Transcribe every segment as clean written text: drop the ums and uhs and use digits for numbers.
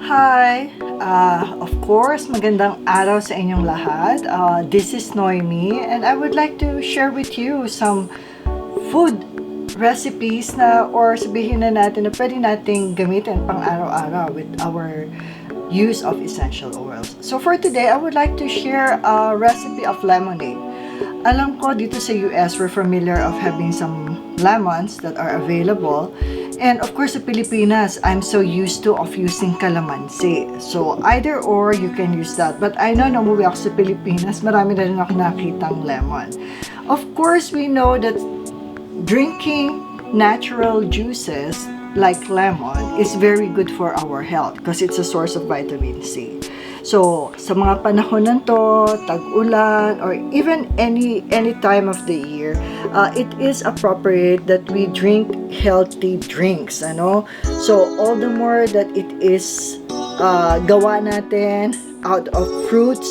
Hi! Of course, magandang araw sa inyong lahat. This is Noemi and I would like to share with you some food recipes na or sabihin na natin na pwede nating gamitin pang araw-araw with our use of essential oils. So for today, I would like to share a recipe of lemonade. Alam ko dito sa US, we're familiar of having some lemons that are available. And of course, sa Pilipinas, I'm so used to of using calamansi. So either or, you can use that. But I know na umuwi ako sa Pilipinas, marami na rin ako nakitang lemon. Of course, we know that drinking natural juices like lemon is very good for our health because it's a source of vitamin C. So, sa mga panahon na to, tag-ulan, or even any time of the year, it is appropriate that we drink healthy drinks, ano? So, all the more that it is gawa natin out of fruits,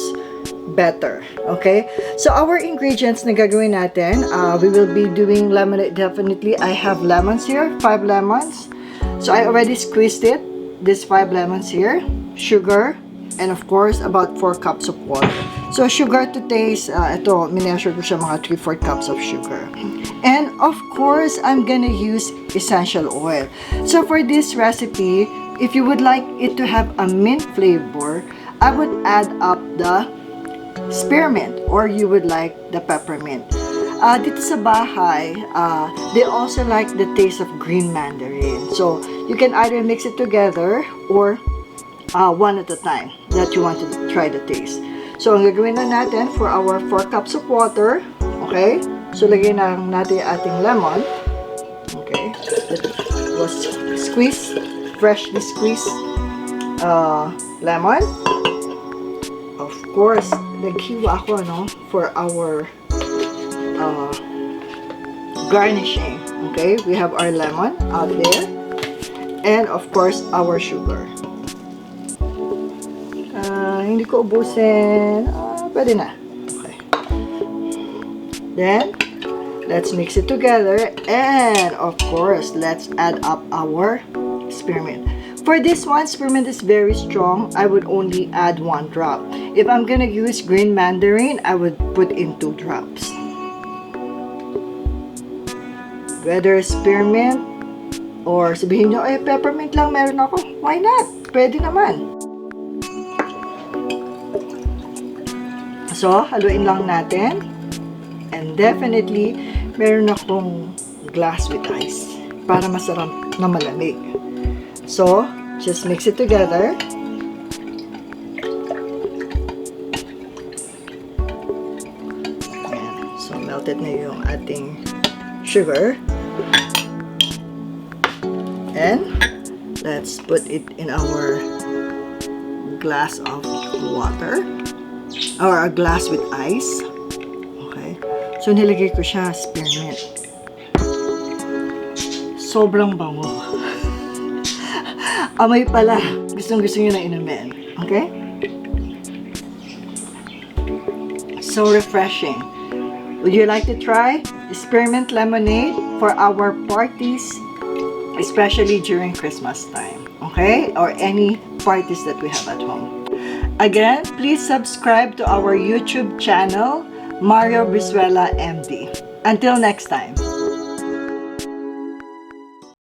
better. Okay? So, our ingredients na gagawin natin, we will be doing lemonade definitely. I have lemons here, 5 lemons. So, I already squeezed it, these 5 lemons here, sugar, and of course, about 4 cups of water. So, sugar to taste, ito, mineasure ko siya mga 3/4 cups of sugar. And of course, I'm gonna use essential oil. So, for this recipe, if you would like it to have a mint flavor, I would add up the spearmint or you would like the peppermint. Dito sa bahay, they also like the taste of green mandarin. So, you can either mix it together or one at a time that you want to try the taste. So, ang gagawin na natin for our 4 cups of water, okay? So, lagyan na natin yung ating lemon. Okay? That was squeezed, freshly squeezed lemon. Of course, naghiwa ako, no? For our garnishing. Okay? We have our lemon out there. And, of course, our sugar. Hindi ko ubusin. Pwede na. Okay. Then, let's mix it together. And, of course, let's add up our spearmint. For this one, spearmint is very strong. I would only add 1 drop. If I'm gonna use green mandarin, I would put in 2 drops. Whether spearmint or sabihin nyo, peppermint lang meron ako. Why not? Pwede naman. So, haluin lang natin. And definitely, meron akong glass with ice para masarap na malamig. So, just mix it together. Ayan. So, melted na yung ating sugar. And, let's put it in our glass of water. Or a glass with ice. Okay. So, nilagay ko siya spearmint. Sobrang bango. Amoy pala. Gustong-gusto nyo na inumin. Okay? So refreshing. Would you like to try Spearmint Lemonade for our parties, especially during Christmas time? Okay? Or any parties that we have at home. Again, please subscribe to our YouTube channel, Mario Brizuela MD. Until next time.